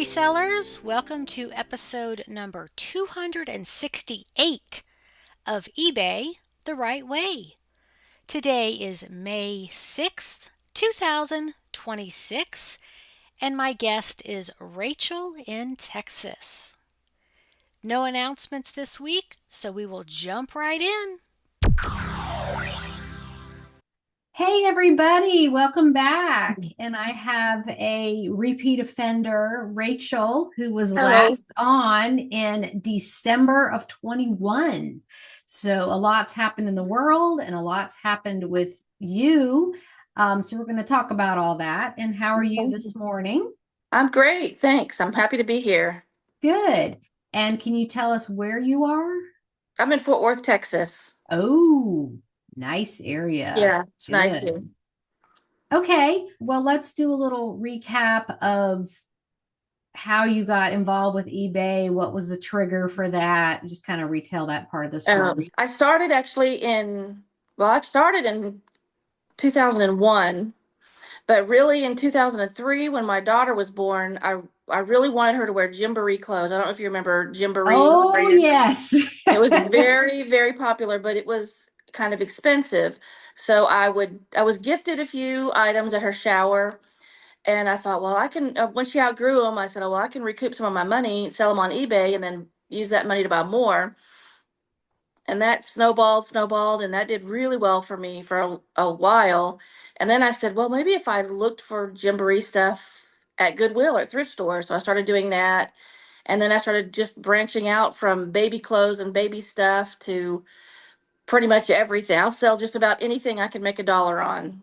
resellers. Welcome to episode number 268 of eBay the Right Way. Today is May 6th, 2026, and my guest is Rachael in Texas. No announcements this week, so we will jump right in. Hey everybody, welcome back. And I have a repeat offender, Rachael, who was Hello. last on in December of 21. So a lot's happened in the world and a lot's happened with you. So we're going to talk about all that. And how are you this morning? I'm great. Thanks. I'm happy to be here. Good. And can you tell us where you are? I'm in Fort Worth, Texas. Oh, nice area. Yeah, it's nice here. Good. Okay, well, let's do a little recap of how you got involved with eBay. What was the trigger for that? Just kind of retell that part of the story. I started actually I started in 2001, but really in 2003, when my daughter was born, I really wanted her to wear gymboree clothes. I don't know if you remember gymboree. Oh, yes. It was very, very popular, but it was kind of expensive. So I was gifted a few items at her shower. And I thought, well, I can, when she outgrew them, I said, oh, well, I can recoup some of my money, sell them on eBay, and then use that money to buy more. And that snowballed, and that did really well for me for a while. And then I said, well, maybe if I looked for Gymboree stuff at Goodwill or thrift stores. So I started doing that. And then I started just branching out from baby clothes and baby stuff to pretty much everything. I'll sell just about anything I can make a dollar on,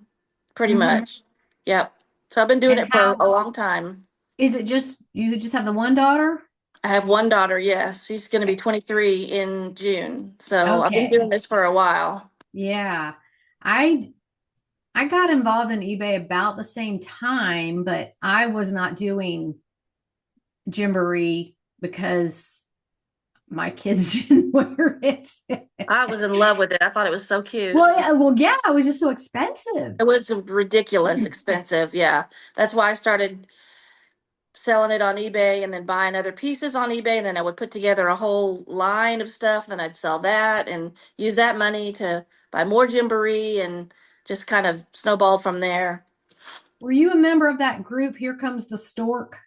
pretty Mhm. much. Yep. So I've been doing And it for how a long time. is it just you just have the one daughter? I have one daughter, yes. She's going to be 23 in June. So I've been doing Okay. this for a while. Yeah. I I got involved in eBay about the same time, but I was not doing Gymboree because my kids didn't wear it. I was in love with it. I thought it was so cute. Well, yeah, it was just so expensive. It was ridiculous expensive. Yeah. That's why I started selling it on eBay and then buying other pieces on eBay. And then I would put together a whole line of stuff. Then I'd sell that and use that money to buy more Gymboree and just kind of snowballed from there. Were you a member of that group, Here Comes the Stork?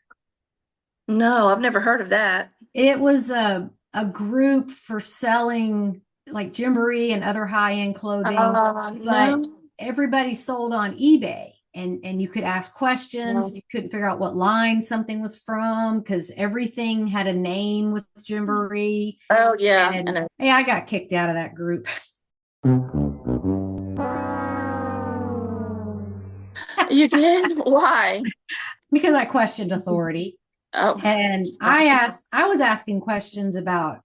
No, I've never heard of that. It was a group for selling like Gymboree and other high-end clothing, No. but everybody sold on eBay. And you could ask questions if No. you couldn't figure out what line something was from because everything had a name with Gymboree. Oh, yeah. I And know. hey, I got kicked out of that group. You did? Why? Because I questioned authority. Oh, And I was asking questions about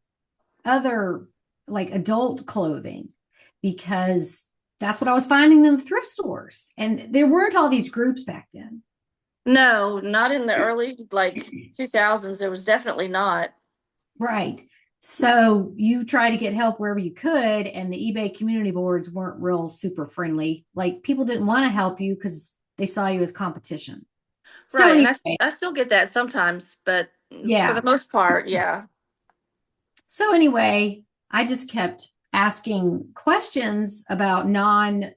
other like adult clothing because that's what I was finding in the thrift stores. And there weren't all these groups back then. no, not in the early like 2000s. There was definitely not. Right. So you try to get help wherever you could, and the eBay community boards weren't real super friendly. Like people didn't want to help you because they saw you as competition. So Right. And anyway, I still get that sometimes, but for the yeah. most part, yeah. So anyway, I just kept asking questions about non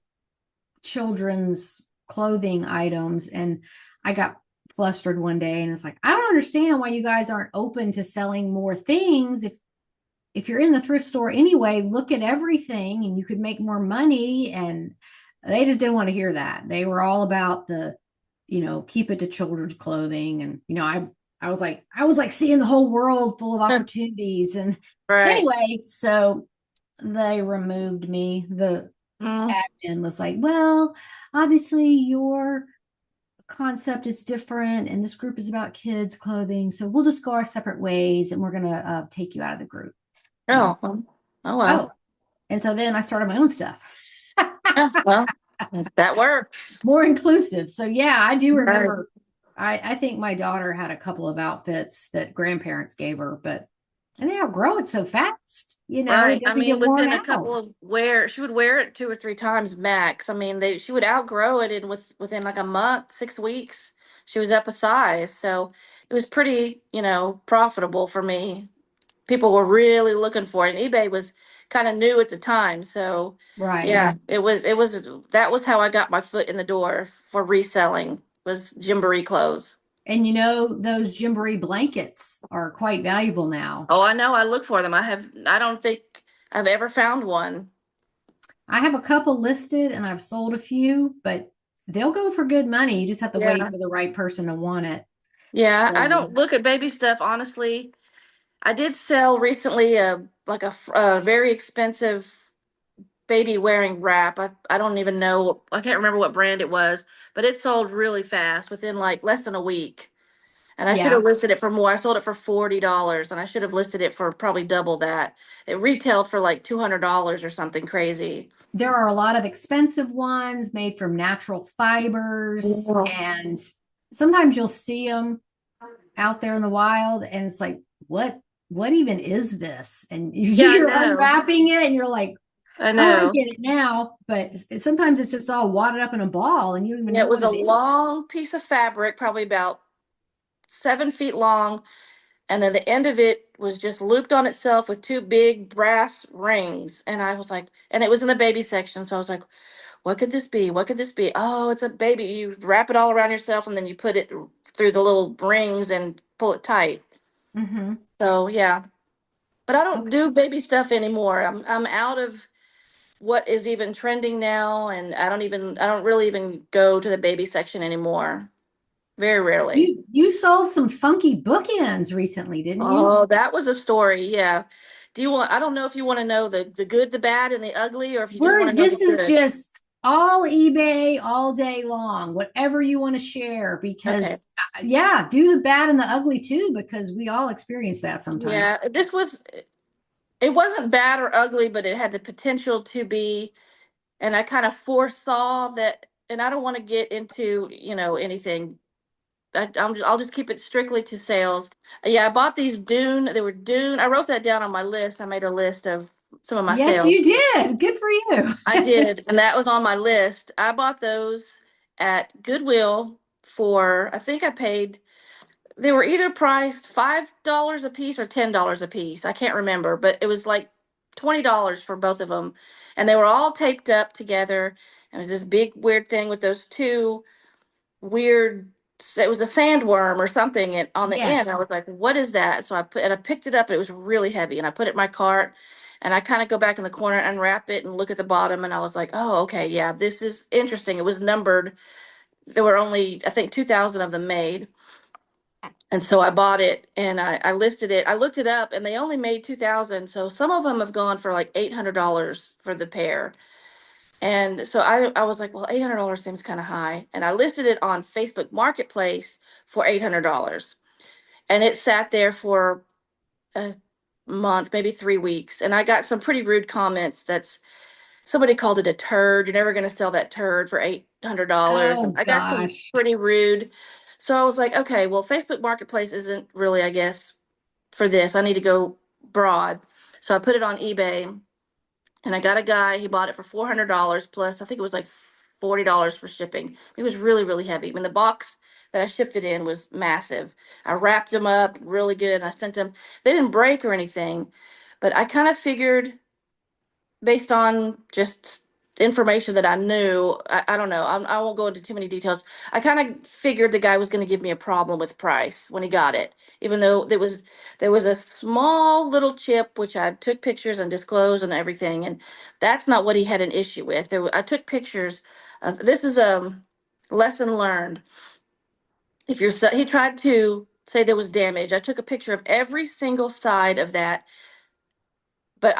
children's clothing items. And I got flustered one day and it's like, I don't understand why you guys aren't open to selling more things. If you're in the thrift store anyway, look at everything and you could make more money. And they just didn't want to hear that. They were all about keep it to children's clothing. And I was like seeing the whole world full of opportunities. And Right. anyway, so they removed me. The Mm. admin was like, well, obviously your concept is different and this group is about kids clothing, so we'll just go our separate ways and we're going to take you out of the group. And Oh, well. oh, and so then I started my own stuff. Yeah, well, that works. More inclusive. So yeah, I do Right. remember. I think my daughter had a couple of outfits that grandparents gave her, but and they outgrow it so fast. It Right. I doesn't mean, get worn within a out. couple of she would wear it two or three times max. I mean, she would outgrow it in within like a month, 6 weeks. she was up a size. So it was pretty, profitable for me. People were really looking for it. And eBay was kind of new at the time. So Right. yeah, it was that was how I got my foot in the door for reselling was Gymboree clothes. And those Gymboree blankets are quite valuable now. Oh, I know. I look for them. I don't think I've ever found one. I have a couple listed and I've sold a few, but they'll go for good money. You just have to wait Yeah. for the right person to want it. Yeah, I So, don't look at baby stuff honestly. I did sell recently a very expensive baby wearing wrap. I don't even know. I can't remember what brand it was, but it sold really fast within like less than a week. And I should have yeah, listed it for more. I sold it for $40 and I should have listed it for probably double that. It retailed for like $200 or something crazy. there are a lot of expensive ones made from natural fibers, Yeah. and sometimes you'll see them out there in the wild, and it's like, what even is this? And Yeah, I you're know. unwrapping it, and you're like, I oh, I know. get it now. But sometimes it's just all wadded up in a ball, and you don't even Yeah, know it was what a it is. long piece of fabric, probably about 7 feet long, and then the end of it was just looped on itself with two big brass rings. And I was like, and it was in the baby section, so I was like, what could this be? What could this be? Oh, it's a baby. You wrap it all around yourself and then you put it through the little rings and pull it tight. Mm-hmm. So yeah, but I don't Okay. do baby stuff anymore. I'm out of what is even trending now, and I don't really even go to the baby section anymore. Very rarely. You sold some funky bookends recently, didn't you? Oh, that was a story. Yeah. I don't know if you want to know the good, the bad, and the ugly, or if you just want to know the This is good. just all eBay all day long, whatever you want to share, Okay. because yeah, do the bad and the ugly too, because we all experience that sometimes. Yeah. It wasn't bad or ugly, but it had the potential to be, and I kind of foresaw that, and I don't want to get into, anything. I'll just keep it strictly to sales. Yeah, I bought these Dune. They were Dune. I wrote that down on my list. I made a list of some of my Yes, sales. you did. Good for you. I did, and that was on my list. I bought those at Goodwill for, I think I paid, they were either priced $5 a piece or $10 a piece. I can't remember, but it was like $20 for both of them. And they were all taped up together. It was this big weird thing with those two weird, it was a sandworm or something and on the end. I Yes. was like, what is that? So I picked it up and it was really heavy and I put it in my cart and I kind of go back in the corner, unwrap it and look at the bottom and I was like, oh, okay, yeah, this is interesting. It was numbered. There were only, I think, 2,000 of them made. And so I bought it and I listed it. I looked it up and they only made 2,000. So some of them have gone for like $800 for the pair. And so I was like, well, $800 seems kind of high. And I listed it on Facebook Marketplace for $800. And it sat there for a month, maybe 3 weeks. And I got some pretty rude comments. Somebody called it a turd. You're never going to sell that turd for $800. And Oh I got some gosh. pretty rude. So I was like, okay, well, Facebook Marketplace isn't really, I guess, for this. I need to go broad. So I put it on eBay and I got a guy, he bought it for $400 plus, I think it was like $40 for shipping. It was really, really heavy. I mean, the box that I shipped it in was massive. I wrapped them up really good and I sent them. They didn't break or anything, but I kind of figured based on just information that I knew, I don't know. I won't go into too many details. I kind of figured the guy was going to give me a problem with price when he got it, even though there was a small little chip which I took pictures and disclosed and everything, and that's not what he had an issue with. I took pictures of this is a lesson learned. He tried to say there was damage. I took a picture of every single side of that but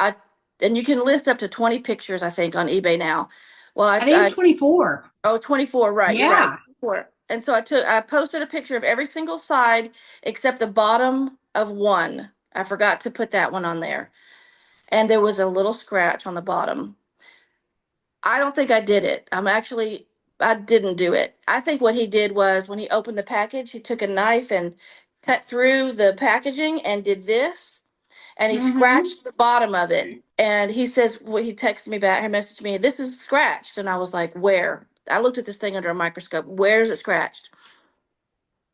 and you can list up to 20 pictures, I think, on eBay now. Well, I think it's 24. 24, right, you're right. Yeah. 24. And so I posted a picture of every single side except the bottom of one. I forgot to put that one on there. And there was a little scratch on the bottom. I don't think I did it. I didn't do it. I think what he did was when he opened the package, he took a knife and cut through the packaging and did this and he Mm-hmm. scratched the bottom of it. And he says, well, he texted me back, he messaged me, this is scratched. And I was like, where? I looked at this thing under a microscope. Where is it scratched?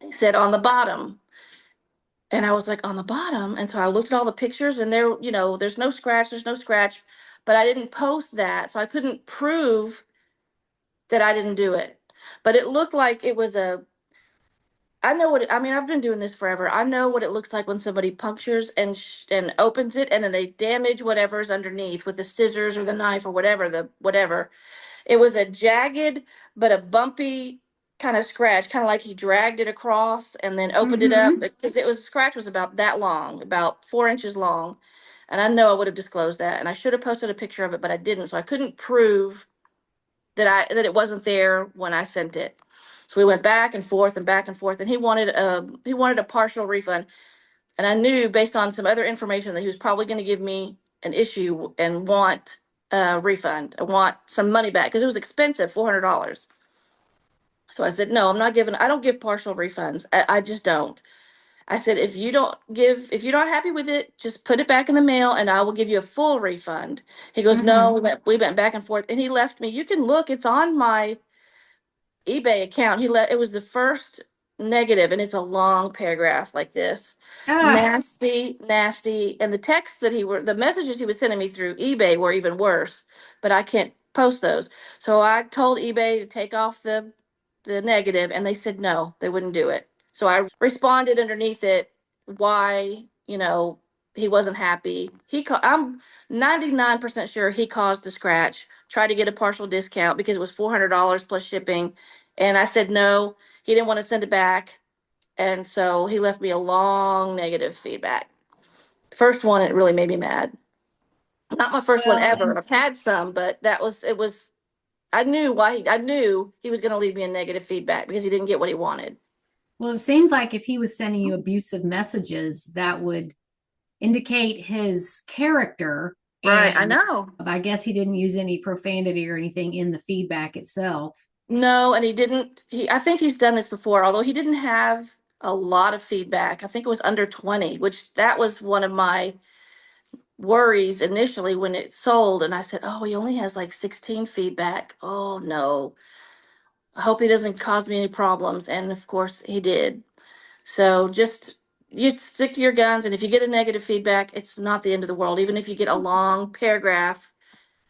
He said on the bottom. And I was like, on the bottom. And so I looked at all the pictures and there, there's no scratch, there's no scratch. But I didn't post that. So I couldn't prove that I didn't do it. But it looked like it was I know I mean, I've been doing this forever. I know what it looks like when somebody punctures and opens it and then they damage whatever's underneath with the scissors or the knife or whatever. It was a jagged but a bumpy kind of scratch, kind of like he dragged it across and then opened it up Mm-hmm. because it was scratch was about that long, about 4 inches long. And I know I would have disclosed that, and I should have posted a picture of it, but I didn't, so I couldn't prove that it wasn't there when I sent it. So we went back and forth, and he wanted a partial refund, and I knew based on some other information that he was probably going to give me an issue and want a refund. I want some money back because it was expensive, $400. So I said, no, I don't give partial refunds. I just don't. I said, if you're not happy with it, just put it back in the mail and I will give you a full refund. He goes, no, Mm-hmm. we went back and forth and he left me. You can look, it's on my eBay account. It was the first negative and it's a long paragraph like this. Ah, Nasty, nasty. And the messages he was sending me through eBay were even worse, but I can't post those. So I told eBay to take off the negative and they said no, they wouldn't do it. So I responded underneath it why, he wasn't happy. I'm 99% sure he caused the scratch, tried to get a partial discount because it was $400 plus shipping. And I said no, he didn't want to send it back. And so he left me a long negative feedback. First one, it really made me mad. Not my first one well, ever. I've had some, but it was, I knew he was going to leave me a negative feedback because he didn't get what he wanted. well, it seems like if he was sending you abusive messages, that would indicate his character. Right. I And know. I guess he didn't use any profanity or anything in the feedback itself. No, and he didn't. I think he's done this before, although he didn't have a lot of feedback. I think it was under 20, which that was one of my worries initially when it sold. And I said, oh, he only has like 16 feedback. Oh, no. I hope he doesn't cause me any problems. And of course, he did. So just you stick to your guns. And if you get a negative feedback, it's not the end of the world. Even if you get a long paragraph,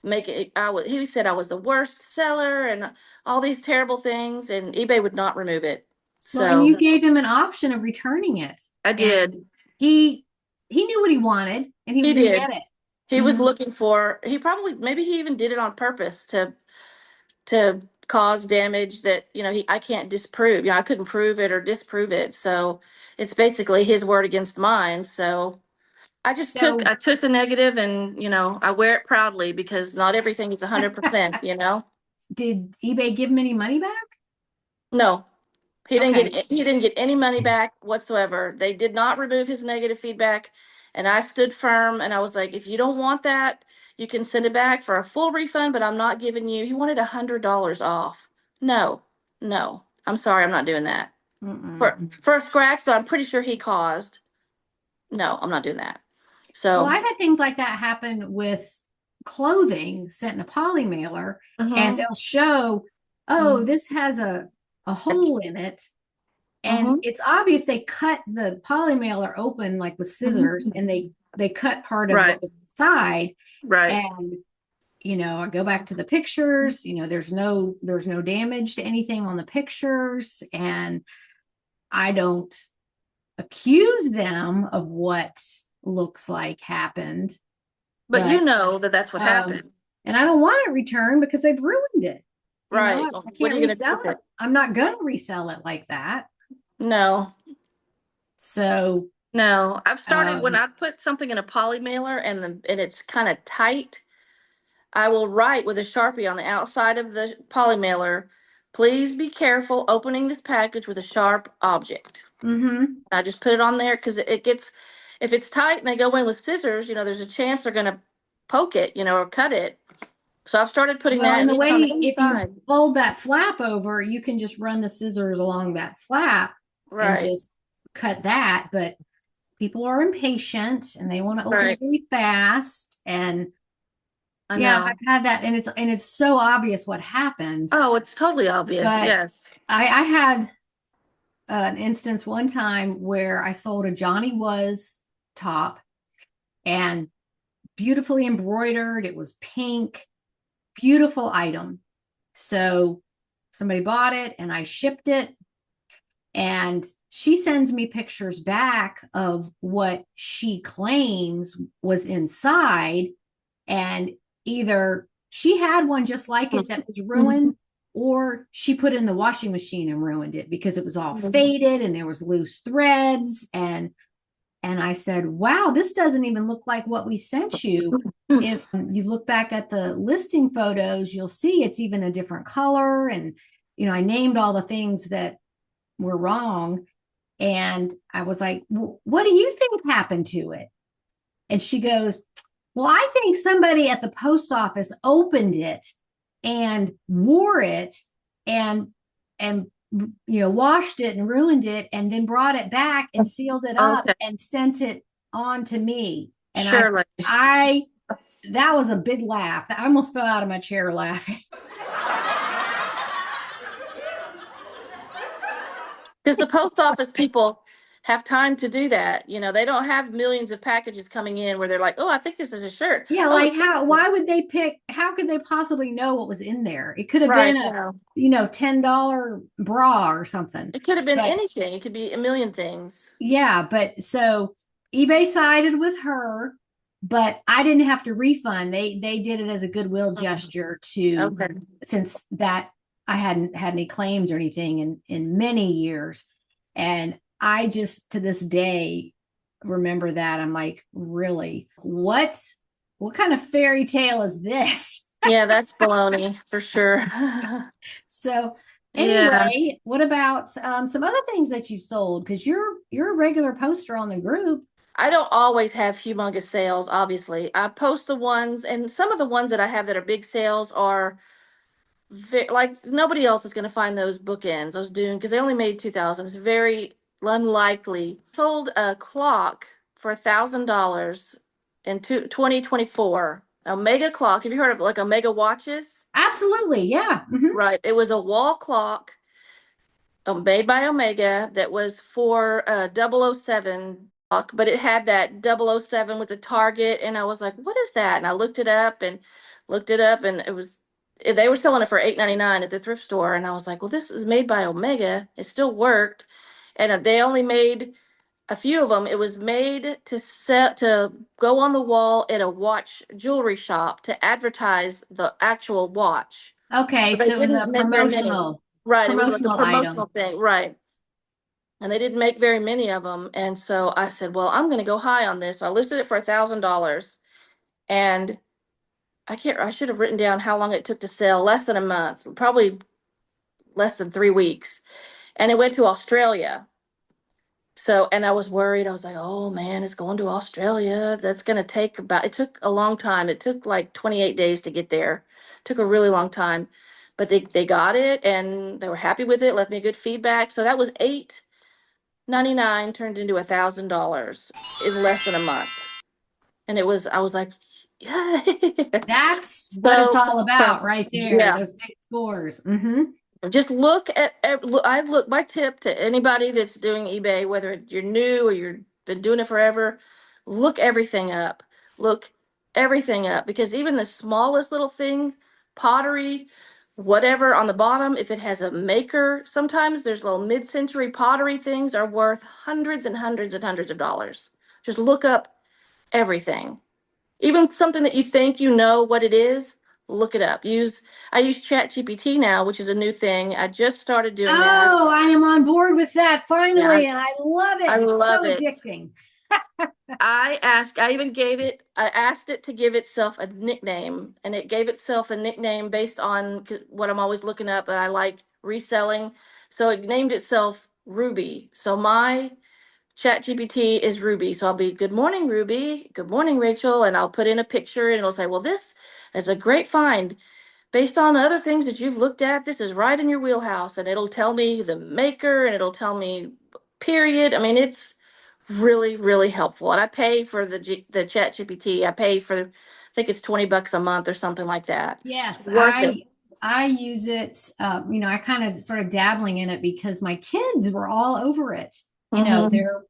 make it. He said I was the worst seller and all these terrible things, and eBay would not remove it. Well, and you So gave him an option of returning it, I and did. he he knew what he wanted, and he was He going to did. get it. He was Mm-hmm. looking for. He probably maybe he even did it on purpose to cause damage that I can't disprove. I couldn't prove it or disprove it. So it's basically his word against mine. So So, I took the negative and I wear it proudly because not everything is 100%. did eBay give him any money back? No, Okay. he didn't get any money back whatsoever. They did not remove his negative feedback, and I stood firm and I was like, if you don't want that, you can send it back for a full refund, but I'm not giving you. He wanted $100 off. No, no, I'm sorry, I'm not doing that Mm-mm. for a scratch that I'm pretty sure he caused. No, I'm not doing that. Well, So, I've had things like that happen with clothing sent in a poly mailer, and mm-hmm, they'll show, oh, mm-hmm, this has a hole in it. And mm-hmm, it's obvious they cut the poly mailer open like with scissors, and mm-hmm. they cut part of what Right, was inside. right. And I go back to the pictures, there's no damage to anything on the pictures, and I don't accuse them of what looks like happened, But but that that's what um happened. and I don't want it returned because they've ruined it. Right. I So what are can't you going to do resell with it. it? I'm not gonna resell it like that. No, So no. I've started when um I put something in a poly mailer and it's kind of tight, I will write with a Sharpie on the outside of the poly mailer, please be careful opening this package with a sharp object. mhm. I just put it on there because it gets, if it's tight and they go in with scissors, there's a chance they're going to poke it, or cut it. So I've started putting Well, that and the even on the way, if you inside. fold that flap over, you can just run the scissors along that flap and Right, just cut that. But people are impatient and they want to open it right. really fast. And I yeah, know. I've had that, and it's so obvious what happened. Oh, it's totally obvious. But Yes. I had an instance one time where I sold a Johnny Was top and beautifully embroidered. It was pink, beautiful item. So somebody bought it and I shipped it. And she sends me pictures back of what she claims was inside. And either she had one just like it that was ruined, or she put it in the washing machine and ruined it because it was all faded and there was loose threads. And I said, wow, this doesn't even look like what we sent you. If you look back at the listing photos, you'll see it's even a different color. And, I named all the things that were wrong. And I was like, what do you think happened to it? And she goes, well, I think somebody at the post office opened it and wore it and washed it and ruined it and then brought it back and sealed it up and sent it on to me. And Surely. I that was a big laugh. I almost fell out of my chair laughing. Because the post office people have time to do that. They don't have millions of packages coming in where they're like, oh, I think this is a shirt. Yeah, Oh, like why would they pick, how could they possibly know what was in there? It could have right. been a $10 bra or something. It could have been But anything. It could be a million things. yeah, but so eBay sided with her, but I didn't have to refund. They did it as a goodwill gesture to, since that I hadn't had any claims or anything in many years. And I just to this day remember that. I'm like, really? What kind of fairy tale is this? Yeah, that's baloney for sure. So Yeah. anyway, what about some other things that you sold? Because you're a regular poster on the group. I don't always have humongous sales, obviously. I post the ones, and some of the ones that I have that are big sales are like nobody else is going to find those bookends, those Dune, because they only made 2,000. It's very unlikely. Sold a clock for $1,000 in 2024. A mega clock. Have you heard of like a mega watches? Absolutely, yeah. Mm-hmm. Right. It was a wall clock made by Omega that was for 007 clock, but it had that 007 with the target. And I was like, what is that? And I looked it up, and they were selling it for $8.99 at the thrift store. And I was like, well, this is made by Omega. It still worked. And they only made a few of them. It was made to go on the wall at a watch jewelry shop to advertise the actual watch. Okay, But they so it was didn't a make very many. Right, it was like a promotional promotional thing, right? And they didn't make very many of them, and so I said, "Well, I'm going to go high on this." So I listed it for $1,000, and I can't. I should have written down how long it took to sell. Less than a month, probably less than 3 weeks, and it went to Australia. So, and I was worried. I was like, "Oh man, it's going to Australia. That's going to take about." It took a long time. It took like 28 days to get there. It took a really long time, but they got it and they were happy with it. Left me good feedback. So that was 8.99 turned into $1,000 in less than a month, and I was like, yeah. That's what it's So all about right there. yeah, Those big scores. Mm-hmm. just look at my tip to anybody that's doing eBay, whether you're new or you've been doing it forever, look everything up. Look everything up, because even the smallest little thing, pottery, whatever on the bottom, if it has a maker, sometimes there's little mid-century pottery things are worth hundreds and hundreds and hundreds of dollars. Just look up everything. Even something that you think you know what it is, look it up. I use ChatGPT now, which is a new thing. I just started doing that. Oh, I am on board with that Yeah, finally, and I love I it. It's love so it. addicting. I asked it to give itself a nickname, and it gave itself a nickname based on what I'm always looking up that I like reselling. So it named itself Ruby. So my ChatGPT is Ruby. So I'll be, good morning, Ruby. Good morning, Rachel. And I'll put in a picture and it'll say, well, this is a great find. Based on other things that you've looked at, this is right in your wheelhouse. And it'll tell me the maker and it'll tell me period. I mean, it's really, really helpful. And I pay for the ChatGPT. I pay for, I think it's $20 a month or something like that. Yes, Worth it. I use it, I kind of started dabbling in it because my kids were all over it. Mm-hmm. They're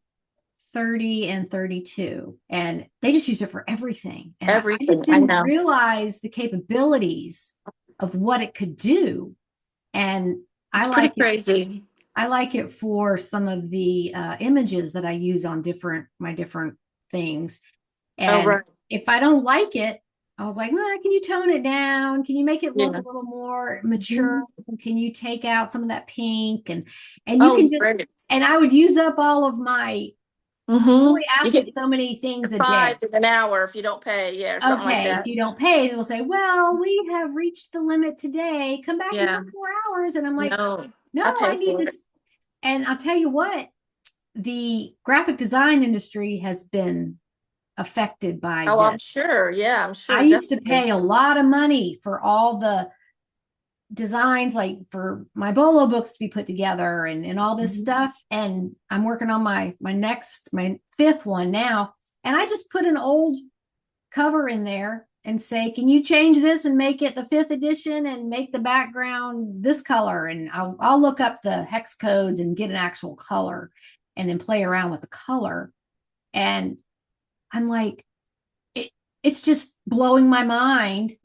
30 and 32, and they just use it for everything. And I Everything. just I didn't know. realize the capabilities of what it could do. And I It's pretty like it. crazy. I like it for some of the images that I use on my different things. Oh, And right. if I don't like it, I was like, well, can you tone it down? Can you make it look a Yeah. little more mature? Mhm. Can you take out some of that pink? And you Oh, can it's just, great. and I would use up all of my, I Mm-hmm. only You ask get it so many things a day. five in an hour if you don't pay. Yeah, or something like Okay, if that. you don't pay, they will say, well, we have reached the limit today. Come back in Yeah. 24 hours. And I'm like, No, no, I I pay need for it. this. And I'll tell you what, the graphic design industry has been affected by Oh, I'm this. sure. Yeah, I'm I sure. used to Definitely. pay a lot of money for all the designs, like for my BOLO books to be put together and all this Mhm. stuff. And I'm working on my fifth one now. And I just put an old cover in there and say, can you change this and make it the fifth edition and make the background this color? And I'll look up the hex codes and get an actual color and then play around with the color. And I'm like, it's just blowing my mind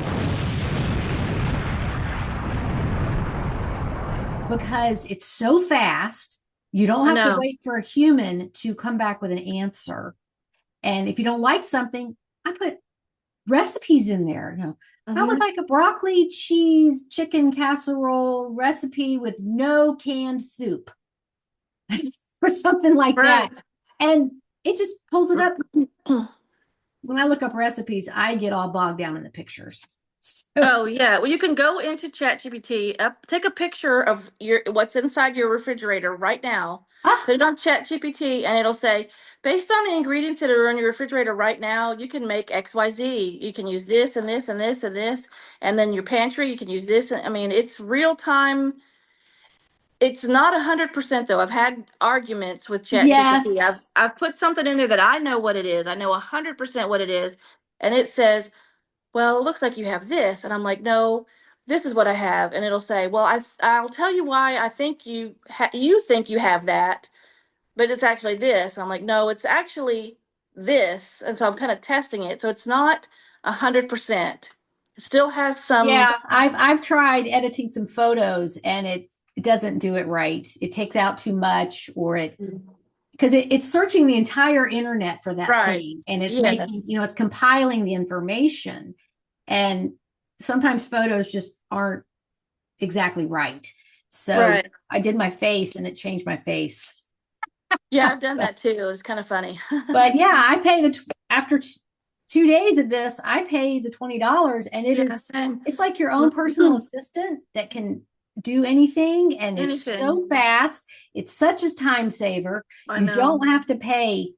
because it's so fast. You don't I have to know. wait for a human to come back with an answer. And if you don't like something, I put recipes in there. I would Hmm. like a broccoli cheese chicken casserole recipe with no canned soup or something like that. Right. And it just pulls it up. When I look up recipes, I get all bogged down in the pictures. So, Oh yeah. Well, you can go into ChatGPT, take a picture of your what's inside your refrigerator right now. ah, Put it on ChatGPT, and it'll say, based on the ingredients that are in your refrigerator right now, you can make XYZ. You can use this and this and this and this, and then your pantry, you can use this. I mean, it's real time. It's not 100% though. I've had arguments with ChatGPT. I've yes. I've put something in there that I know what it is. I know 100% what it is, and it says, well, it looks like you have this. And I'm like, no, this is what I have. And it'll say, well, I'll tell you why I think you think you have that, but it's actually this. And I'm like, no, it's actually this. And so I'm kind of testing it. So it's not 100%. It still has some. Yeah, I've tried editing some photos and it doesn't do it right. It takes out too much or because it's searching the entire internet for that Right. thing and it's making, Yes. it's compiling the information. And sometimes photos just aren't exactly right. So Right. I did my face and it changed my face. Yeah, I've done that too. It's kind of funny. But yeah, I pay after 2 days of this, I pay the $20 and Yeah, same. it's like your own personal assistant that can do anything and it's so Anything. fast. It's such a time saver. I You know. don't have to pay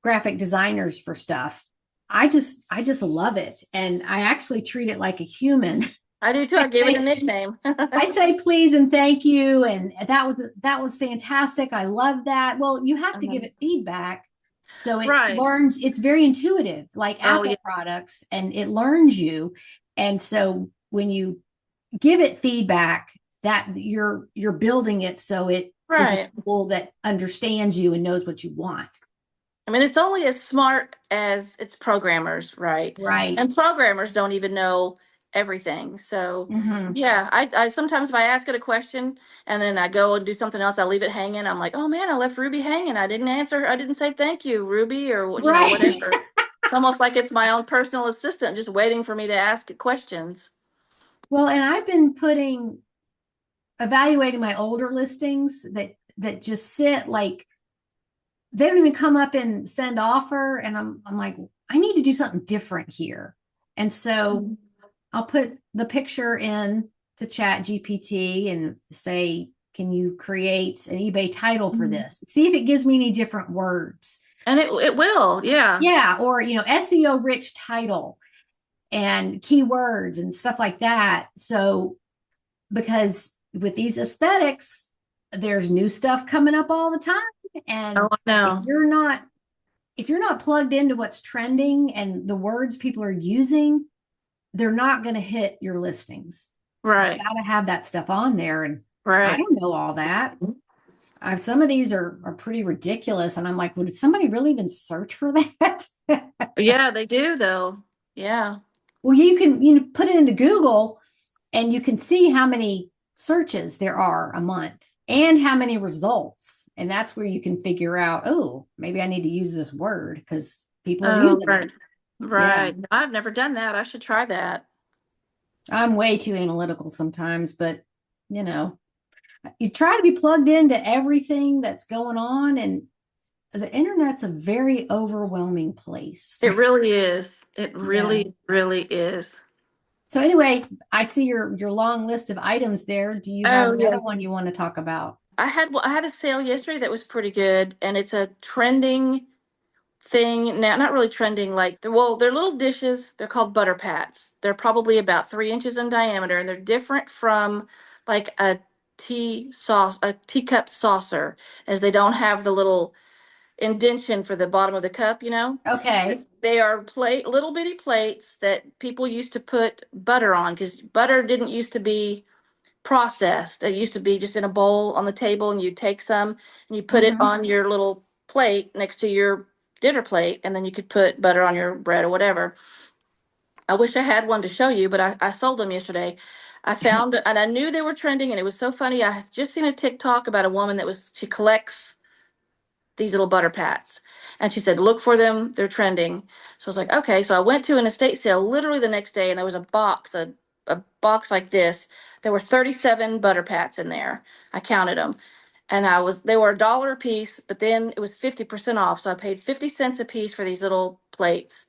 graphic designers for stuff. I just love it. And I actually treat it like a human. I do too. I I gave it a say, nickname. I say please and thank you. And that was fantastic. I love that. Well, you have to give Uh-huh. it feedback. So it Right. learns, it's very intuitive, like Oh Apple yeah. products, and it learns you. And so when you give it feedback, that you're building it so it is a Right. tool that understands you and knows what you want. I mean, it's only as smart as its programmers, right? Right. And programmers don't even know everything. So, Mm-hmm. yeah, I sometimes if I ask it a question and then I go and do something else, I leave it hanging. I'm like, oh man, I left Ruby hanging. I didn't answer. I didn't say thank you, Ruby, or Right. whatever. It's almost like it's my own personal assistant just waiting for me to ask it questions. Well, and I've been evaluating my older listings that just sit like they don't even come up and send offer. And I'm like, I need to do something different here. And so Mhm. I'll put the picture in to Chat GPT and say, can you create an eBay title for Mhm. this? See if it gives me any different words. And it will, yeah. Yeah, or SEO rich title and keywords and stuff like that. So because with these aesthetics, there's new stuff coming up all the time. Oh, And I if know. you're not plugged into what's trending and the words people are using, they're not going to hit your listings. Right. Got to have that stuff on there. And I Right. don't know all that. Some of these are pretty ridiculous. And I'm like, well, did somebody really even search for that? Yeah, they do though. Yeah. Well, you can put it into Google and you can see how many searches there are a month and how many results. And that's where you can figure out, oh, maybe I need to use this word because people are Oh, using it. right. Yeah. Right. I've never done that. I should try that. I'm way too analytical sometimes, but you know, you try to be plugged into everything that's going on, and the internet's a very overwhelming place. It really is. It Yeah. really, really is. So anyway, I see your long list of items there. Do you have Oh, another yeah. one you want to talk about? I had a sale yesterday that was pretty good, and it's a trending thing now. Not really trending, like they're little dishes. They're called butter pats. They're probably about 3 inches in diameter, and they're different from like a teacup saucer, as they don't have the little indention for the bottom of the cup, you know? Okay. They are little bitty plates that people used to put butter on because butter didn't used to be processed. It used to be just in a bowl on the table, and you take some and you put it Mm-hmm. on your little plate next to your dinner plate, and then you could put butter on your bread or whatever. I wish I had one to show you, but I sold them yesterday. I found, and I knew they were trending, and it was so funny. I had just seen a TikTok about a woman she collects these little butter pats. And she said, look for them. They're trending. So I was like, okay. So I went to an estate sale literally the next day, and there was a box like this. There were 37 butter pats in there. I counted them. And they were $1 a piece, but then it was 50% off. So I paid 50 cents a piece for these little plates.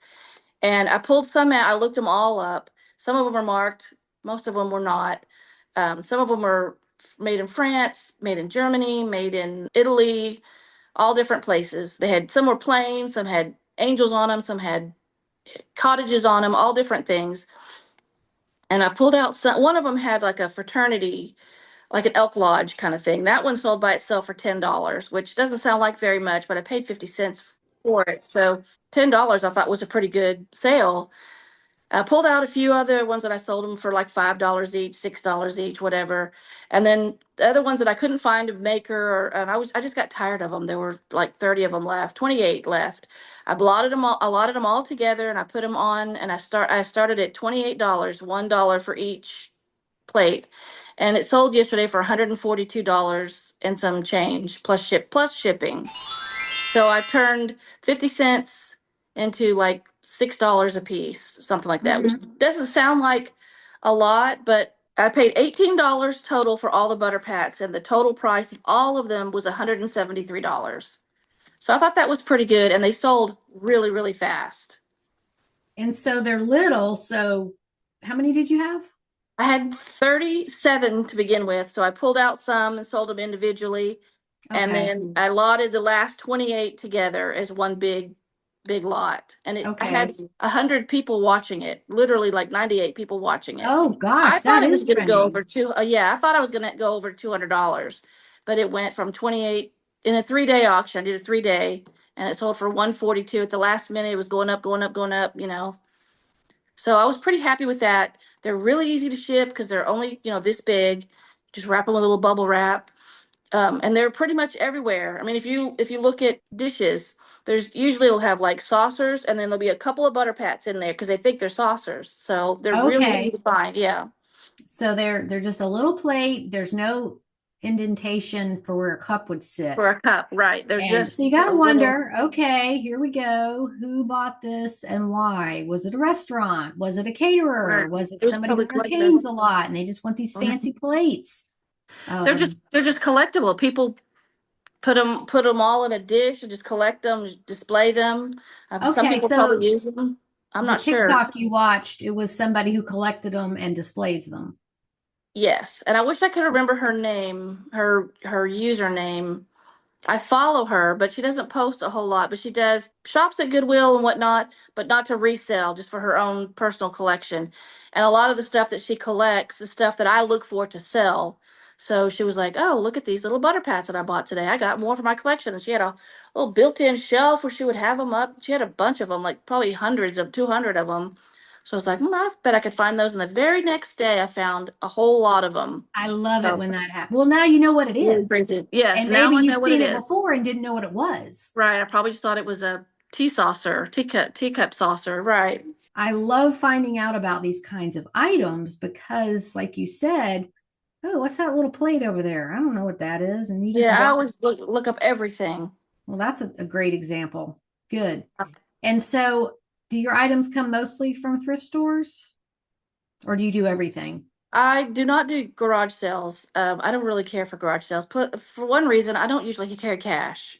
And I pulled some out. I looked them all up. Some of them were marked. Most of them were not. Some of them were made in France, made in Germany, made in Italy, all different places. They had some were plain, some had angels on them, some had cottages on them, all different things. And I pulled out one of them had like a fraternity, like an Elk Lodge kind of thing. That one sold by itself for $10, which doesn't sound like very much, but I paid 50 cents for it. So $10 I thought was a pretty good sale. I pulled out a few other ones that I sold them for like $5 each, $6 each, whatever. And then the other ones that I couldn't find a maker, and I just got tired of them. There were like 30 of them left, 28 left. I allotted them all together, and I put them on, and I started at $28, $1 for each plate. And it sold yesterday for $142 and some change plus shipping. So I turned 50 cents into like $6 a piece, something like that, which Mm-hmm. doesn't sound like a lot, but I paid $18 total for all the butter pats, and the total price of all of them was $173. So I thought that was pretty good, and they sold really, really fast. And so they're little. So how many did you have? I had 37 to begin with, so I pulled out some and sold them individually. And Okay. then I lotted the last 28 together as one big lot. And I Okay. had 100 people watching it, literally like 98 people watching it. Oh I gosh, thought that it was is going to go trending. over yeah, I thought I was going to go over $200, but it went from 28 in a 3-day auction. I did a 3-day, and it sold for 142 at the last minute. It was going up, going up, going up, you know. So I was pretty happy with that. They're really easy to ship because they're only, this big. Just wrap them with a little bubble wrap. And they're pretty much everywhere. I mean, if you look at dishes, there's usually it'll have like saucers, and then there'll be a couple of butter pats in there because they think they're saucers. So they're really easy Okay. to find. Yeah, So they're just a little plate. There's no indentation for where a cup would for sit. a cup, right? They're And just so you a got to little. wonder, okay, here we go. Who bought this and why? Was it a restaurant? Was it a caterer? Right. Was it It was somebody who probably collector. entertains a lot and they just want these fancy plates? They're just collectible. People put them all in a dish and just collect them, display them. Some Okay, people so probably use them. I'm the not sure. TikTok you watched, it was somebody who collected them and displays them. Yes, and I wish I could remember her name, her username. I follow her, but she doesn't post a whole lot. But she does shops at Goodwill and whatnot, but not to resell, just for her own personal collection. And a lot of the stuff that she collects is stuff that I look for to sell. So she was like, "Oh, look at these little butter pats that I bought today. I got more for my collection." And she had a little built-in shelf where she would have them up. She had a bunch of them, like probably hundreds of 200 of them, So I was like, I bet I could find those. And the very next day, I found a whole lot of them. I love it So when that happens. Well, now you know what it really is. crazy. Yes, And now maybe I know you've what it seen it is. before and didn't know what it was. Right. I probably just thought it was a tea saucer, teacup saucer. Right. I love finding out about these kinds of items because, like you said, oh, what's that little plate over there? I don't know what that is. And you just Yeah, I don't. always look up everything. Well, that's a great example. Good. And so, do your items come mostly from thrift stores or do you do everything? I do not do garage sales. I don't really care for garage sales. For one reason, I don't usually carry cash.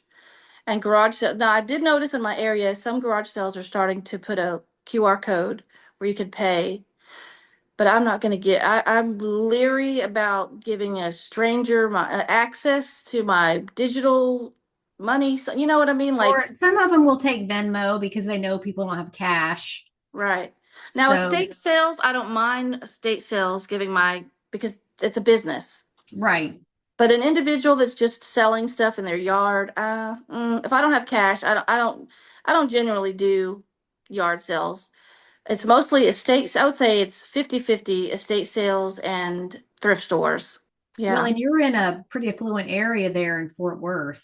And garage sale. Now, I did notice in my area, some garage sales are starting to put a QR code where you could pay. But I'm not going to get. I'm leery about giving a stranger my access to my digital money. So, you know what I mean? Like, Or some of them will take Venmo because they know people don't have cash. right. Now, So, estate sales, I don't mind estate sales giving my, because it's a business. right. But an individual that's just selling stuff in their yard, if I don't have cash, I don't generally do yard sales. It's mostly estates. I would say it's 50-50 estate sales and thrift stores. Well, Yeah. and you're in a pretty affluent area there in Fort Worth.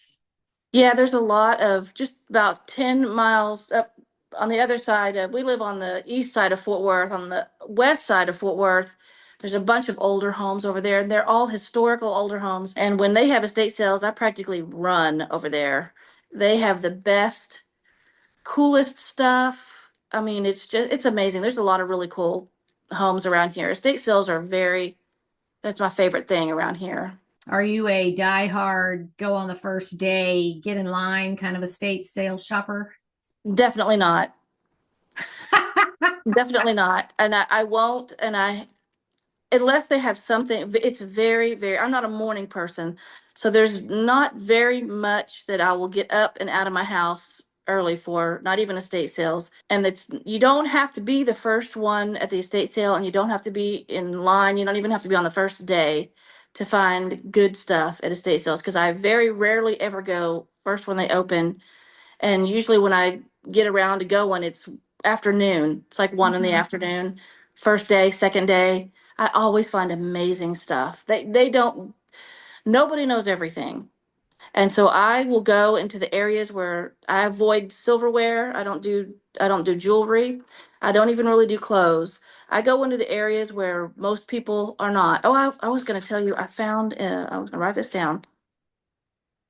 Yeah, there's a lot of just about 10 miles up on the other side. We live on the east side of Fort Worth. On the west side of Fort Worth, there's a bunch of older homes over there, and they're all historical older homes. And when they have estate sales, I practically run over there. They have the best, coolest stuff. I mean, it's amazing. There's a lot of really cool homes around here. Estate sales are that's my favorite thing around here. Are you a diehard, go on the first day, get in line kind of estate sales shopper? Definitely not. Definitely not. And I won't. And unless they have something, it's I'm not a morning person. So there's not very much that I will get up and out of my house early for, not even estate sales. And you don't have to be the first one at the estate sale, and you don't have to be in line. You don't even have to be on the first day to find good stuff at estate sales, because I very rarely ever go first when they open. And usually when I get around to going, it's afternoon. It's like 1 in the Mhm. afternoon. First day, second day. I always find amazing stuff. They don't nobody knows everything. And so I will go into the areas where I avoid silverware. I don't do jewelry. I don't even really do clothes. I go into the areas where most people are not. Oh, I was going to tell you, I found, I was going to write this down.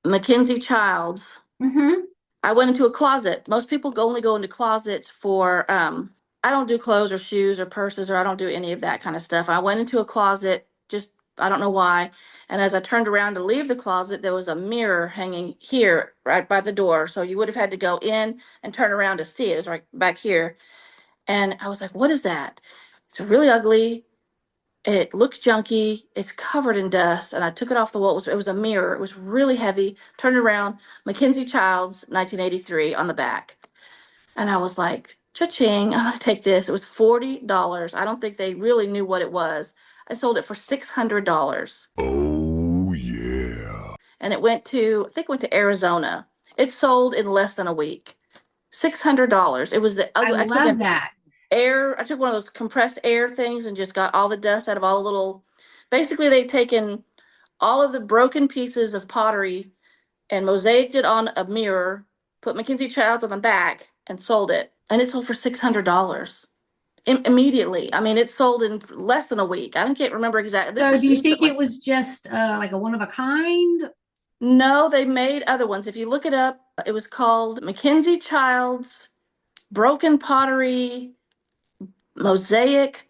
Mackenzie Childs. Mhm. I went into a closet. Most people only go into closets for I don't do clothes or shoes or purses, or I don't do any of that kind of stuff. I went into a closet, just I don't know why. And as I turned around to leave the closet, there was a mirror hanging here right by the door. So you would have had to go in and turn around to see it. It was right back here. And I was like, what is that? It's really ugly. It looks junky. It's covered in dust. And I took it off the wall. It was a mirror. It was really heavy. Turned around, Mackenzie Childs, 1983 on the back. And I was like, cha-ching, I'm gonna take this. It was $40. I don't think they really knew what it was. I sold it for $600. Oh, yeah. And I think it went to Arizona. It sold in less than a week. $600. It was the I ugly. love that. I took one of those compressed air things and just got all the dust out of all the little, basically they'd taken all of the broken pieces of pottery and mosaicked it on a mirror, put Mackenzie Childs on the back, and sold it. And it sold for $600 immediately. I mean, it sold in less than a week. I can't remember exactly. This So, was do you think recently. it was just like a one of a kind? No, they made other ones. If you look it up, it was called Mackenzie Childs Broken Pottery Mosaic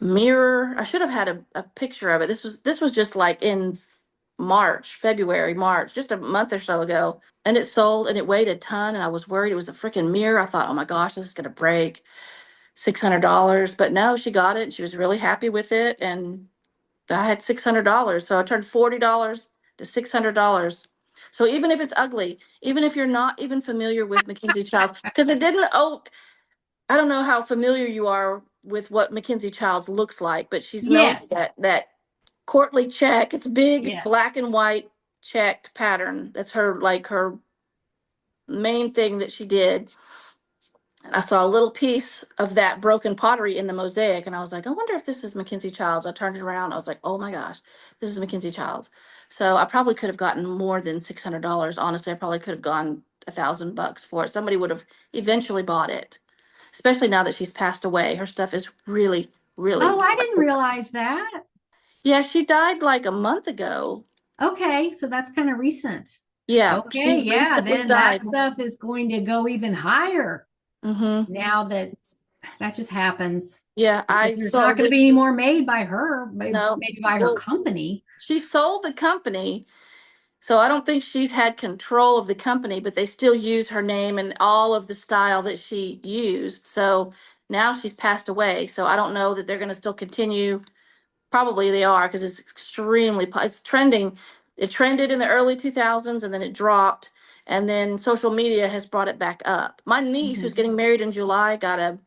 Mirror. I should have had a picture of it. This was just like in February, March, just a month or so ago. And it sold, and it weighed a ton. And I was worried it was a freaking mirror. I thought, oh my gosh, this is going to break. $600. But no, she got it. And she was really happy with it. And I had $600. So I turned $40 to $600. So even if it's ugly, even if you're not even familiar with Mackenzie Childs, because it didn't, oh, I don't know how familiar you are with what Mackenzie Childs looks like, but she's known for Yes. that courtly check. It's big Yes. black and white checked pattern. That's her main thing that she did. And I saw a little piece of that broken pottery in the mosaic, and I was like, I wonder if this is Mackenzie Childs. I turned it around. I was like, oh my gosh, this is Mackenzie Childs. So I probably could have gotten more than $600. Honestly, I probably could have gone $1,000 for it. Somebody would have eventually bought it, especially now that she's passed away. Her stuff is really, Oh, really. I didn't realize that. Yeah, she died like a month ago. Okay, so that's kind of recent. Yeah, Okay, she yeah, recently then that died. stuff is going to go even higher Mm-hmm. now that that just happens. Yeah, Because I there's not sold going to it. be any more made by her, No, maybe by her well, company. she sold the company. So I don't think she's had control of the company, but they still use her name and all of the style that she used. So now she's passed away. So I don't know that they're going to still continue. Probably they are because it's it's trending. It trended in the early 2000s and then it dropped. And then social media has brought it back up. My niece, who's Mhm. getting married in July, got a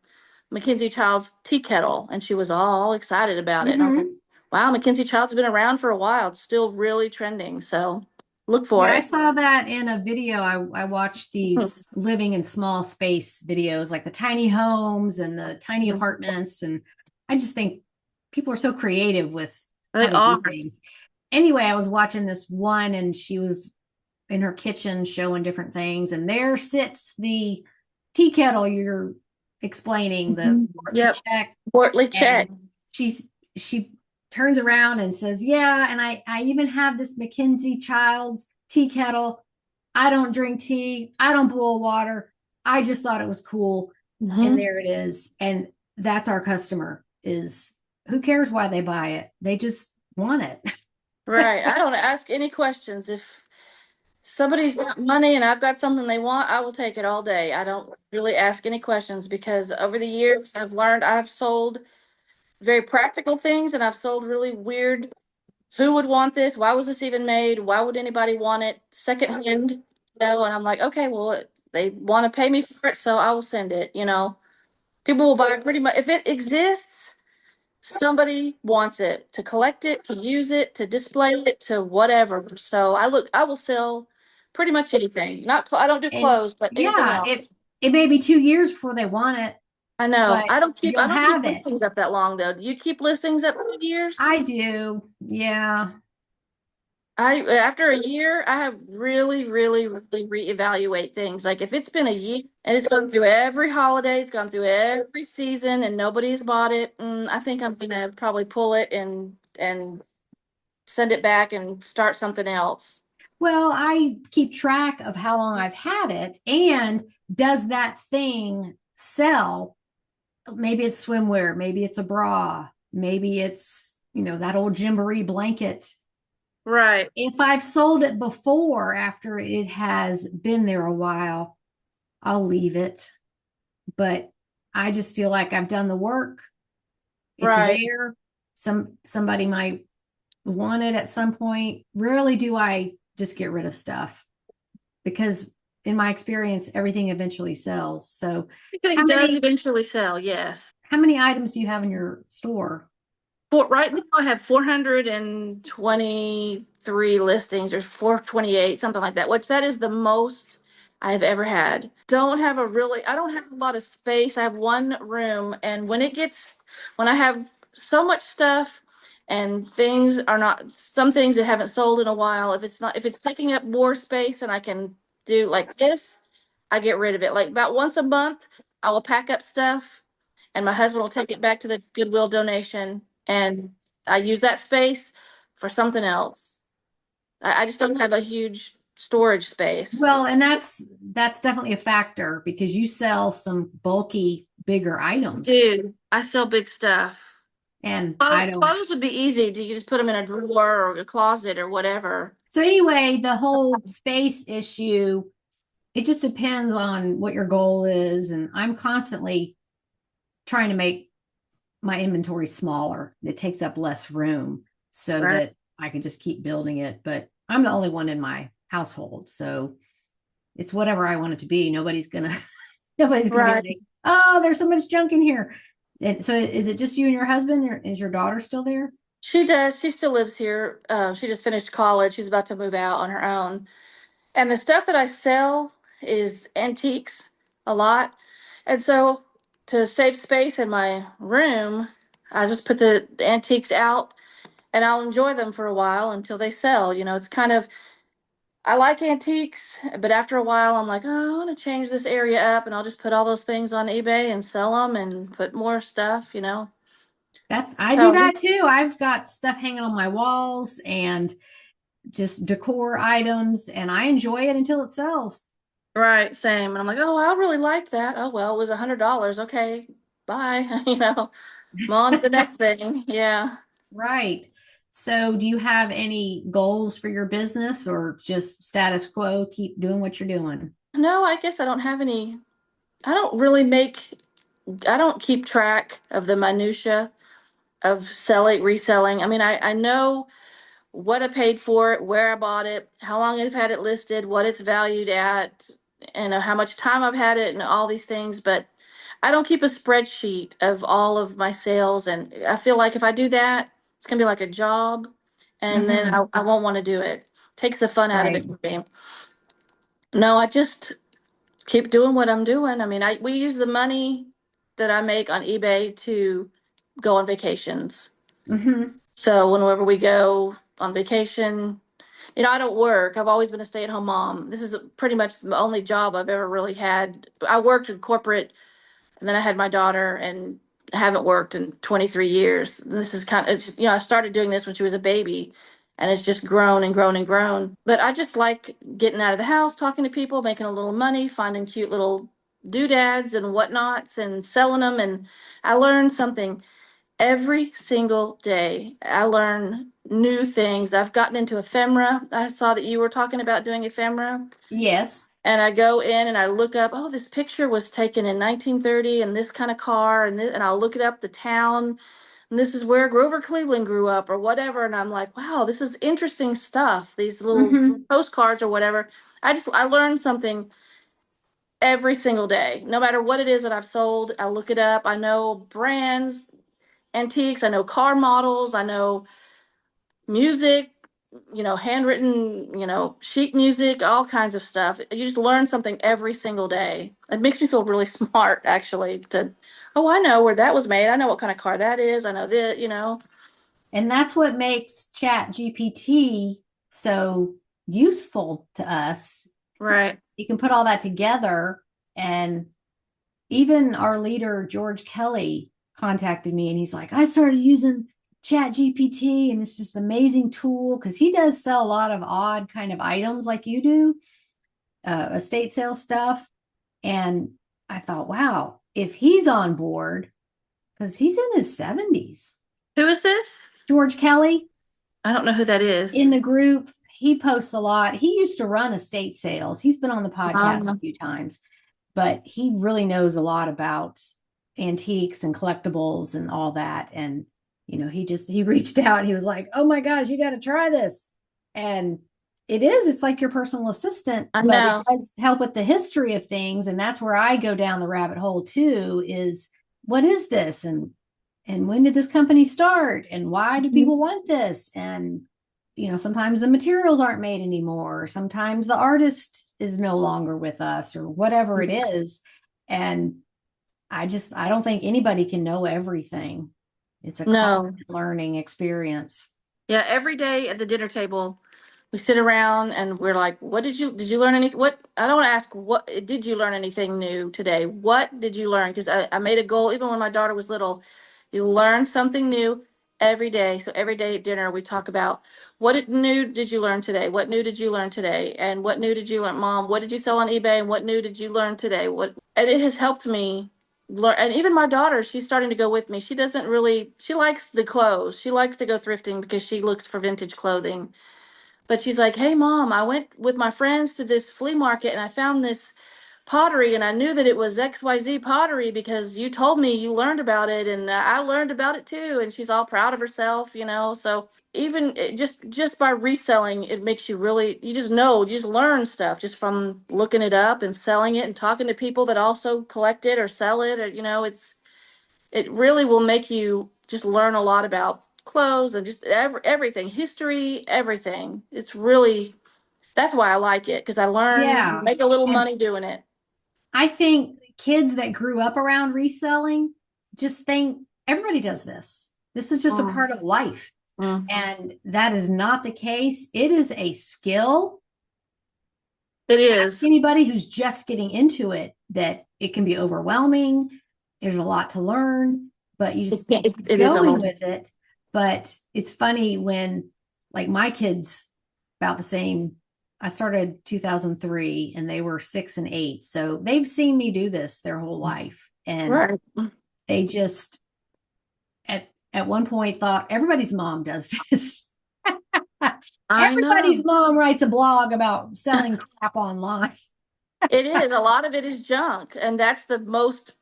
Mackenzie Childs tea kettle and she was all excited about it. And I was like, Mhm. wow, Mackenzie Childs has been around for a while. It's still really trending. So look for Yeah, I it. saw that in a video. I watched Hmm. these living in small space videos, like the tiny homes and the tiny apartments. And I just think people are so creative with how They they do are. things. Anyway, I was watching this one and she was in her kitchen showing different things. And there sits the tea kettle you're explaining, the Mhm. Portly Yep. check. Portly check. And she turns around and says, yeah, and I even have this Mackenzie Childs tea kettle. I don't drink tea. I don't boil water. I just thought it was cool. And Hmm. there it is. And that's our customer is who cares why they buy it? They just want it. Right. I don't ask any questions. If somebody's got money and I've got something they want, I will take it all day. I don't really ask any questions because over the years I've learned I've sold very practical things and I've sold really weird. Who would want this? Why was this even made? Why would anybody want it secondhand? And I'm like, okay, well, they want to pay me for it, so I will send it. People will buy pretty much if it exists. Somebody wants it to collect it, to use it, to display it, to whatever. So I will sell pretty much anything. Not, I don't do And clothes, but anything yeah, else. it may be 2 years before they want it, I know. but I you'll don't keep have it. listings up that long though. Do you keep listings up for years? I do. Yeah. After a year, I have really, really, really reevaluate things. Like if it's been a year and it's gone through every holiday, it's gone through every season, and nobody's bought it, I think I'm gonna probably pull it and send it back and start something else. Well, I keep track of how long I've had it and does that thing sell? Maybe it's swimwear, maybe it's a bra, maybe it's, that old Gymboree blanket. Right. If I've sold it before after it has been there a while, I'll leave it. But I just feel like I've done the work. It's Right. there. Somebody might want it at some point. Rarely do I just get rid of stuff because in my experience, everything eventually sells. So Everything how does many eventually sell, yes. how many items do you have in your store? Right now I have 423 listings or 428, something like that, which that is the most I've ever had. I don't have a lot of space. I have one room, and when I have so much stuff and some things that haven't sold in a while, if it's taking up more space and I can do like this, I get rid of it. Like about once a month, I will pack up stuff and my husband will take it back to the Goodwill donation and I use that space for something else. I just don't have a huge storage space. Well, and that's definitely a factor because you sell some bulky, bigger items. Dude, I sell big stuff. And I don't. Clothes would be easy. You just put them in a drawer or a closet or whatever. So anyway, the whole space issue, it just depends on what your goal is. And I'm constantly trying to make my inventory smaller. It takes up less room so Right. that I can just keep building it. But I'm the only one in my household. So it's whatever I want it to be. Nobody's gonna be Right. like, oh, there's so much junk in here. And so is it just you and your husband, or is your daughter still there? She does. She still lives here. She just finished college. She's about to move out on her own. And the stuff that I sell is antiques a lot. And so to save space in my room, I just put the antiques out and I'll enjoy them for a while until they sell. It's kind of, I like antiques, but after a while, I'm like, oh, I want to change this area up, and I'll just put all those things on eBay and sell them and put more stuff. I do So, that too. I've got stuff hanging on my walls and just decor items, and I enjoy it until it sells. right, same. And I'm like, oh, I really like that. Oh, well, it was $100. Okay, bye. I'm on to the next thing. Yeah. Right. So, do you have any goals for your business or just status quo? Keep doing what you're doing. No, I guess I don't have any. I don't really make, I don't keep track of the minutia of selling, reselling. I mean, I know what I paid for it, where I bought it, how long I've had it listed, what it's valued at, and how much time I've had it, and all these things. But I don't keep a spreadsheet of all of my sales. And I feel like if I do that, it's going to be like a job. And then Hmm. I won't want to do it. Takes the fun out of it Right. for me. No, I just keep doing what I'm doing. I mean, we use the money that I make on eBay to go on vacations. Hmm. So whenever we go on vacation, I don't work. I've always been a stay-at-home mom. This is pretty much the only job I've ever really had. I worked in corporate and then I had my daughter and haven't worked in 23 years. This is I started doing this when she was a baby and it's just grown and grown and grown. But I just like getting out of the house, talking to people, making a little money, finding cute little doodads and whatnots and selling them. And I learned something every single day. I learn new things. I've gotten into ephemera. I saw that you were talking about doing ephemera. Yes. And I go in and I look up, oh, this picture was taken in 1930 and this kind of car and I'll look it up the town and this is where Grover Cleveland grew up or whatever and I'm like, wow, this is interesting stuff. These little Hmm. postcards or whatever. I learn something every single day. No matter what it is that I've sold, I look it up. I know brands, antiques, I know car models, I know music, handwritten, sheet music, all kinds of stuff. You just learn something every single day. It makes me feel really smart, actually, oh, I know where that was made. I know what kind of car that is. I know that. And that's what makes Chat GPT so useful to us. Right. You can put all that together. And even our leader, George Kelly, contacted me and he's like, I started using Chat GPT and it's just an amazing tool because he does sell a lot of odd kind of items like you do, estate sale stuff. And I thought, wow, if he's on board, because he's in his 70s. Who is this? George Kelly I don't know who that in is. the group, he posts a lot. He used to run estate sales. He's been on the podcast a Um, few times, but he really knows a lot about antiques and collectibles and all that. And, he reached out. He was like, oh my gosh, you got to try this. And it's like your personal assistant, I but it know. does help with the history of things. And that's where I go down the rabbit hole too, is what is this? And when did this company start? And why do people want this? And sometimes the materials aren't made anymore. Sometimes the artist is no longer with us or whatever it is. And I don't think anybody can know everything. It's a No. constant learning experience. Yeah, every day at the dinner table, we sit around and we're like, what did you learn anything? I don't want to ask, what did you learn anything new today? What did you learn? Because I made a goal, even when my daughter was little, you learn something new every day. So every day at dinner, we talk about new did you learn today? What new did you learn today? And what new did you learn, Mom? What did you sell on eBay? And what new did you learn today? And it has helped me learn. And even my daughter, she's starting to go with me. She likes the clothes. She likes to go thrifting because she looks for vintage clothing. But she's like, hey, Mom, I went with my friends to this flea market and I found this pottery and I knew that it was XYZ pottery because you told me you learned about it and I learned about it too. And she's all proud of herself. So even just by reselling, it makes you just learn stuff just from looking it up and selling it and talking to people that also collect it or sell it or it really will make you just learn a lot about clothes and just everything, history, everything. That's why I like it because I learn, Yeah. make a little And money doing it. I think kids that grew up around reselling just think everybody does this. This is just a part of life. And that is not the case. It is a skill. It Ask is. anybody who's just getting into it that it can be overwhelming. There's a lot to learn, but you just keep It is going almost. with it. But it's funny when, like, my kids, about the same. I started 2003 and they were 6 and 8. So they've seen me do this their whole life. And Right. they just at one point thought everybody's mom does this. I Everybody's know. mom writes a blog about selling crap online. It is. A lot of it is junk. And that's the most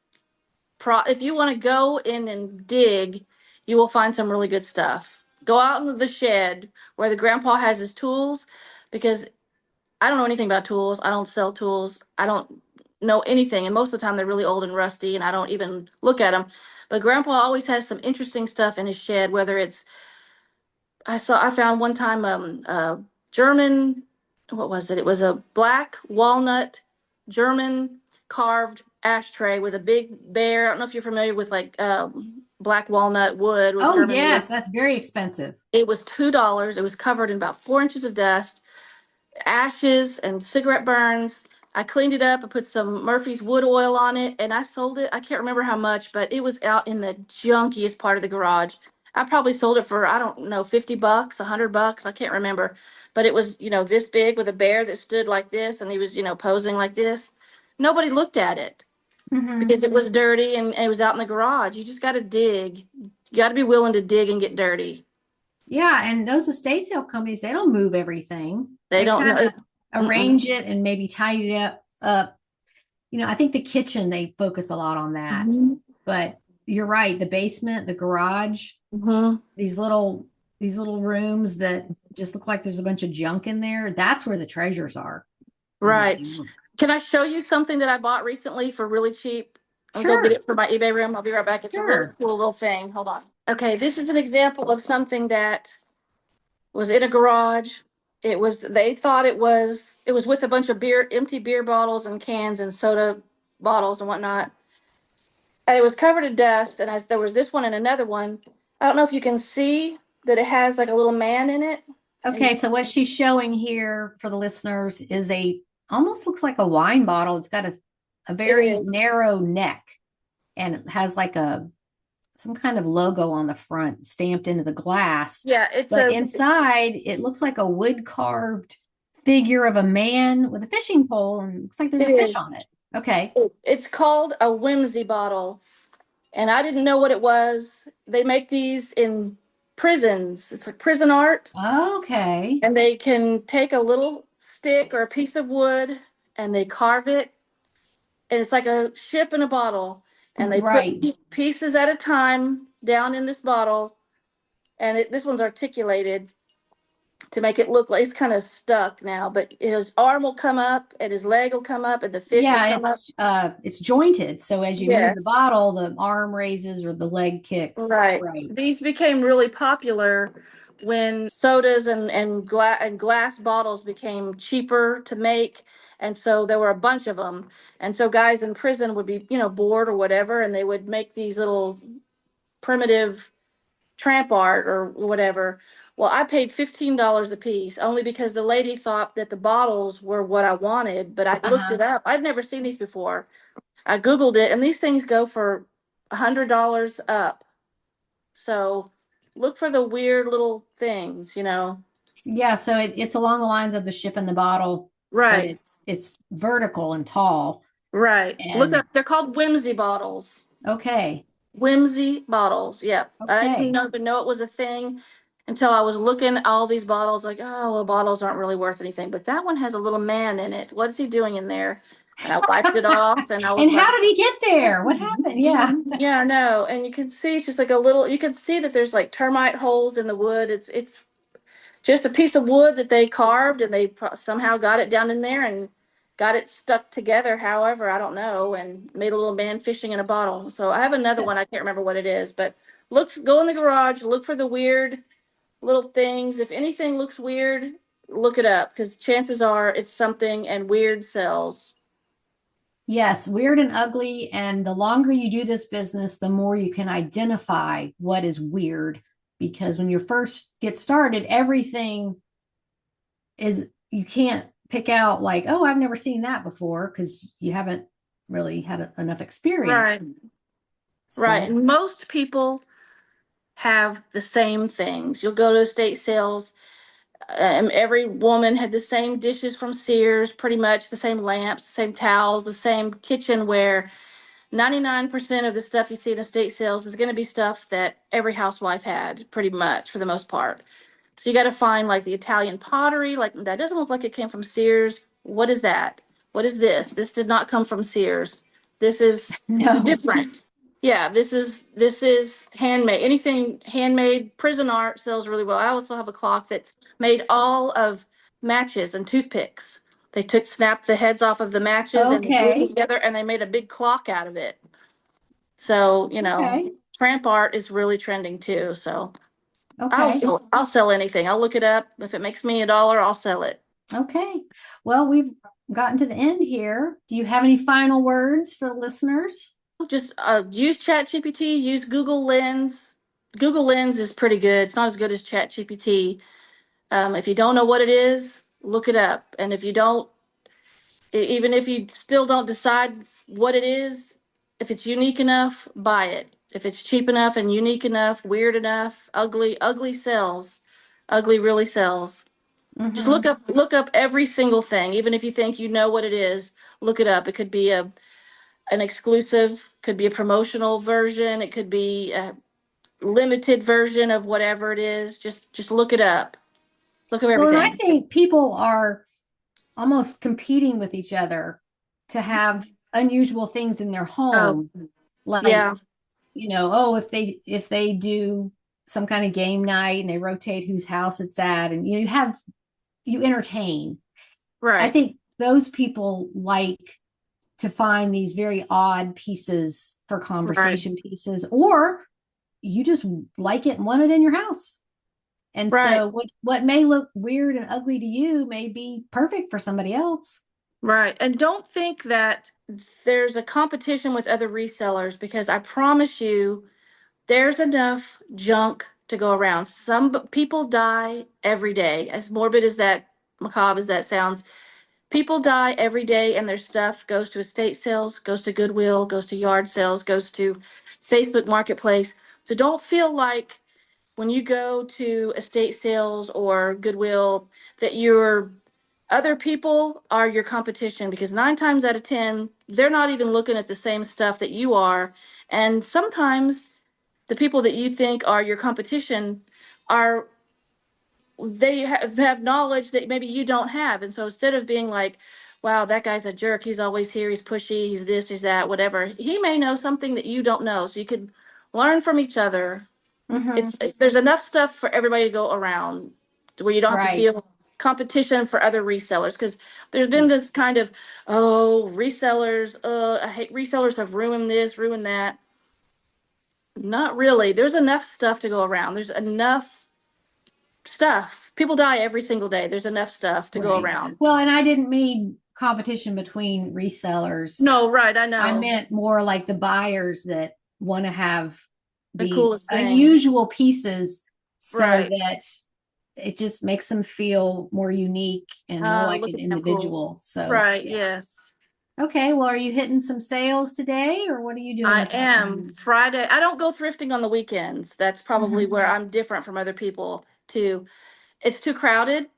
if you want to go in and dig, you will find some really good stuff. Go out into the shed where the grandpa has his tools, because I don't know anything about tools. I don't sell tools. I don't know anything. And most of the time they're really old and rusty and I don't even look at them. But grandpa always has some interesting stuff in his shed, whether it's I found one time German, what was it? It was a black walnut German carved ashtray with a big bear. I don't know if you're familiar with like black walnut wood with Oh, German wood. yes, that's very expensive. It was $2. It was covered in about 4 inches of dust, ashes and cigarette burns. I cleaned it up and put some Murphy's wood oil on it and I sold it. I can't remember how much, but it was out in the junkiest part of the garage. I probably sold it for, I don't know, $50, $100. I can't remember. But it was, this big with a bear that stood like this and he was, posing like this. Nobody looked at it Mhm. because it was dirty and it was out in the garage. You just got to dig. You got to be willing to dig and get dirty. Yeah, and those estate sale companies, they don't move everything. They They don't kind know. of Mm-mm. arrange it and maybe tidy it up. I think the kitchen, they focus a lot on that. Mhm. But you're right, the basement, the garage, Mhm. these little rooms that just look like there's a bunch of junk in there, that's where the treasures are. In the Right. junk. Can I show you something that I bought recently for really cheap? I'll go get Sure, it for my eBay room. I'll be right back. It's a really sure. cool little thing. Hold on. Okay, this is an example of something that was in a garage. They thought it was with a bunch of empty beer bottles and cans and soda bottles and whatnot. And it was covered in dust. And there was this one and another one. I don't know if you can see that it has like a little man in it. And Okay, so what she's showing here for the listeners is almost looks like a wine bottle. It's got a it very is. narrow neck and it has like some kind of logo on the front stamped into the glass. Yeah, But inside, it looks like a wood carved figure of a man with a fishing pole, and it looks like there's it a fish is. on it. Okay. It's called a whimsy bottle. And I didn't know what it was. They make these in prisons. It's like prison art. Okay. And they can take a little stick or a piece of wood and they carve it. And it's like a ship in a bottle. And they put Right. pieces at a time down in this bottle. And this one's articulated to make it look like it's kind of stuck now. But his arm will come up and his leg will come up and the fish will Yeah, come up. it's jointed. So as you move the Yes. bottle, the arm raises or the leg kicks. Right. Right. These became really popular when sodas and glass bottles became cheaper to make. And so there were a bunch of them. And so guys in prison would be, bored or whatever, and they would make these little primitive tramp art or whatever. Well, I paid $15 a piece only because the lady thought that the bottles were what I wanted, but I looked Uh-huh. it up. I'd never seen these before. I Googled it, and these things go for $100 up. So look for the weird little things. Yeah, so it's along the lines of the ship in the bottle, but Right, it's vertical and tall. right. Look And up, they're called whimsy bottles. okay. Whimsy bottles. Yep. I didn't Okay. even know it was a thing until I was looking at all these bottles, like, oh, well, bottles aren't really worth anything. But that one has a little man in it. What is he doing in there? And I wiped it off and I was And like, how did he get there? What happened? Yeah. yeah, I know. And you can see it's just like you can see that there's like termite holes in the wood. It's just a piece of wood that they carved and they somehow got it down in there and got it stuck together. However, I don't know, and made a little man fishing in a bottle. So I have another one. I can't remember what it is, but go in the garage, look for the weird little things. If anything looks weird, look it up because chances are it's something and weird sells. Yes, weird and ugly. And the longer you do this business, the more you can identify what is weird. Because when you first get started, everything is, you can't pick out like, oh, I've never seen that before because you haven't really had enough experience. Right. Right. So, And most people have the same things. You'll go to estate sales. Every woman had the same dishes from Sears, pretty much the same lamps, the same towels, the same kitchenware. 99% of the stuff you see in estate sales is going to be stuff that every housewife had, pretty much for the most part. So you got to find like the Italian pottery, like that doesn't look like it came from Sears. What is that? What is this? This did not come from Sears. This is no. different. Yeah, this is handmade. Anything handmade, prison art sells really well. I also have a clock that's made all of matches and toothpicks. They snapped the heads off of the matches and they glued them Okay. together and they made a big clock out of it. So, Okay. tramp art is really trending too. So Okay. I'll sell anything. I'll look it up. If it makes me $1, I'll sell it. Okay. Well, we've gotten to the end here. Do you have any final words for the listeners? Just use ChatGPT, use Google Lens. Google Lens is pretty good. It's not as good as ChatGPT. If you don't know what it is, look it up. And if you don't, even if you still don't decide what it is, if it's unique enough, buy it. If it's cheap enough and unique enough, weird enough, ugly sells. Ugly really sells. Just Mm-hmm. look up every single thing. Even if you think you know what it is, look it up. It could be an exclusive, could be a promotional version, it could be a limited version of whatever it is. Just look it up. Look up Well, and I everything. think people are almost competing with each other to have unusual things in their Oh, home. Like, yeah, oh, if they do some kind of game night and they rotate whose house it's at, and you entertain. I right, think those people like to find these very odd pieces for right, conversation pieces, or you just like it and want it in your house. And right, so what may look weird and ugly to you may be perfect for somebody else. right. And don't think that there's a competition with other resellers because I promise you, there's enough junk to go around. Some people die every day. As morbid as that, macabre as that sounds, people die every day and their stuff goes to estate sales, goes to Goodwill, goes to yard sales, goes to Facebook Marketplace. So don't feel like when you go to estate sales or Goodwill that your other people are your competition, because 9 times out of 10, they're not even looking at the same stuff that you are. And sometimes the people that you think are your competition are have knowledge that maybe you don't have. And so instead of being like, wow, that guy's a jerk, he's always here, he's pushy, he's this, he's that, whatever, he may know something that you don't know. So you could learn from each other. Mm-hmm. There's enough stuff for everybody to go around to where you don't have to Right. feel competition for other resellers, because there's been Yeah. this kind of, oh, resellers, I hate resellers, have ruined this, ruined that. Not really. There's enough stuff to go around. There's enough stuff. People die every single day. There's enough stuff to go Right. around. Well, and I didn't mean competition between resellers. No, right, I I know. meant more like the buyers that want to have The these coolest thing. unusual pieces so Right. that it just makes them feel more unique and more like Look an at how cool. individual. So, Right, yeah. yes. Okay. Well, are you hitting some sales today or what are you doing I this am. afternoon? Friday. I don't go thrifting on the weekends. That's probably Mhm. where I'm different from other people too. It's too crowded.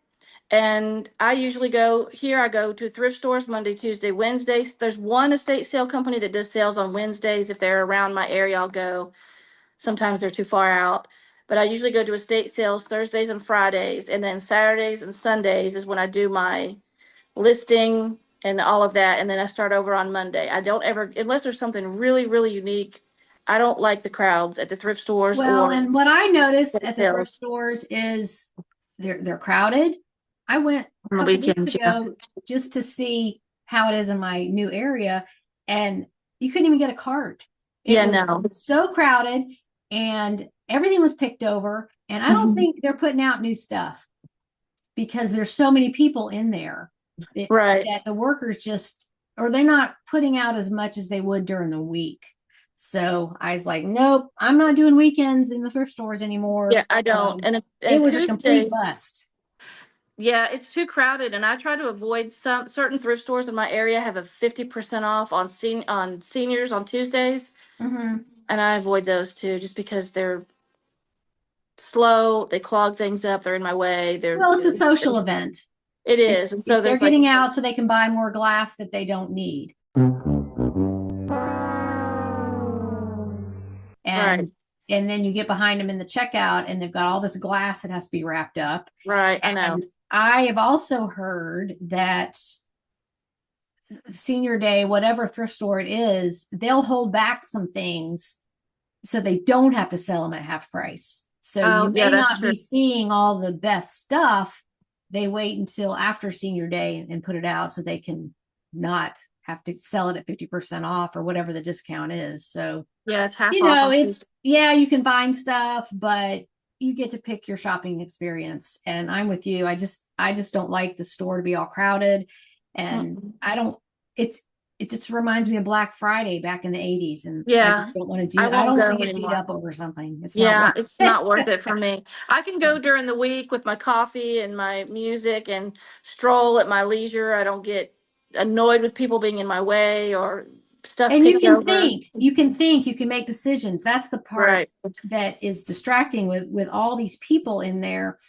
And I usually go here. I go to thrift stores Monday, Tuesday, Wednesdays. There's one estate sale company that does sales on Wednesdays. If they're around my area, I'll go. Sometimes they're too far out. But I usually go to estate sales Thursdays and Fridays. And then Saturdays and Sundays is when I do my listing and all of that. And then I start over on Monday. I don't ever, unless there's something really, really unique, I don't like the crowds at the thrift stores Well, or and what I noticed estate at the thrift sales stores is they're crowded. I went a on the couple weeks weekends. Yeah. ago just to see how it is in my new area, and you couldn't even get a cart. It Yeah, was no. so crowded, and everything was picked over. And I don't Mhm. think they're putting out new stuff because there's so many people in there that, Right. that the workers just or they're not putting out as much as they would during the week. So I was like, nope, I'm not doing weekends in the thrift stores anymore. Yeah, I don't. It And was a complete Tuesdays, bust. yeah, it's too crowded, and I try to avoid some certain thrift stores in my area have a 50% off on seniors on Tuesdays, Mm-hmm. and I avoid those too, just because they're slow, they clog things up, they're in my way. Well, it's a social event. It is, and so They're there's like, getting out so they can buy more glass that they don't need. right, And then you get behind them in the checkout and they've got all this glass that has to be wrapped up. right, I know. And I have also heard that senior day, whatever thrift store it is, they'll hold back some things so they don't have to sell them at half price. So Oh, you yeah, may that's not true. be seeing all the best stuff. They wait until after senior day and put it out so they can not have to sell it at 50% off or whatever the discount is. So, Yeah, it's half off on Tuesday. you can find stuff, but you get to pick your shopping experience. And I'm with you. I just don't like the store to be all crowded. And Mm-mm. I don't, it just reminds me of Black Friday back in the 80s. And I Yeah, just don't want to I I won't don't want go to get beat anymore. up over something. It's not Yeah, worth it's it. not worth it for me. I can go during the week with my coffee and my music and stroll at my leisure. I don't get annoyed with people being in my way or stuff And picked over. you can make decisions. That's the part Right, that is distracting with all these people in there.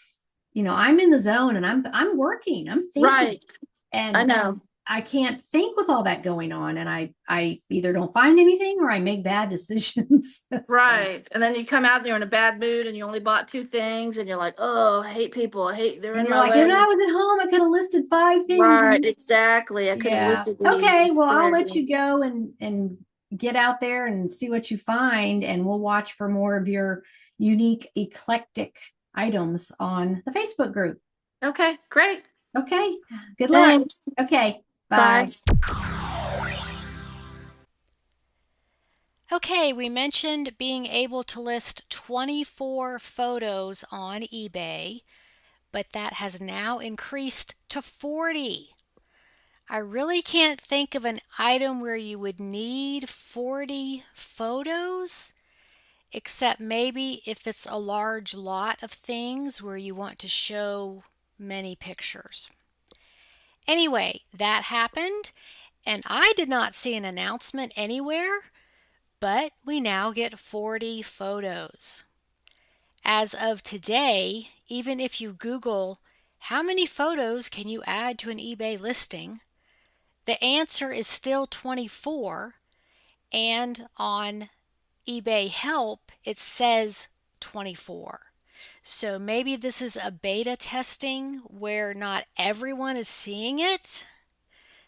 I'm in the zone and I'm working, I'm thinking, right. I and know. I can't think with all that going on. And I either don't find anything or I make bad decisions. So, Right. And then you come out there in a bad mood and you only bought two things and you're like, oh, I hate people. They're and in you're my like, if way. I was at home, I could have listed 5 things. Right, exactly. I could have Yeah. listed these Okay. Well, I'll instead. let you go and get out there and see what you find, and we'll watch for more of your unique, eclectic items on the Facebook group. Okay, great. Okay. Good luck. Thanks. Okay. Bye. Bye. Okay, we mentioned being able to list 24 photos on eBay, but that has now increased to 40. I really can't think of an item where you would need 40 photos, except maybe if it's a large lot of things where you want to show many pictures. Anyway, that happened, and I did not see an announcement anywhere, but we now get 40 photos. As of today, even if you Google how many photos can you add to an eBay listing, the answer is still 24, and on eBay Help it says 24. So maybe this is a beta testing where not everyone is seeing it.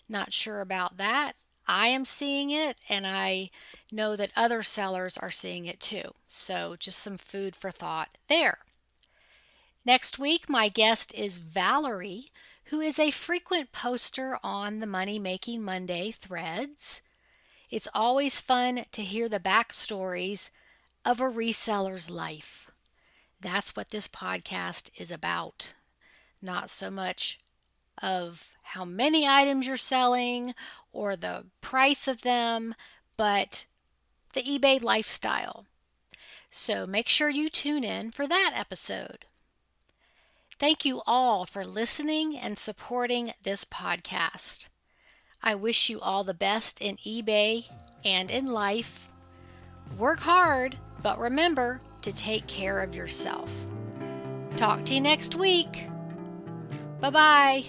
Not sure about that. I am seeing it, and I know that other sellers are seeing it too. So just some food for thought there. Next week, my guest is Valerie, who is a frequent poster on the Money Making Monday threads. It's always fun to hear the backstories of a reseller's life. That's what this podcast is about. Not so much of how many items you're selling or the price of them, but the eBay lifestyle. So make sure you tune in for that episode. Thank you all for listening and supporting this podcast. I wish you all the best in eBay and in life. Work hard, but remember to take care of yourself. Talk to you next week. Bye-bye.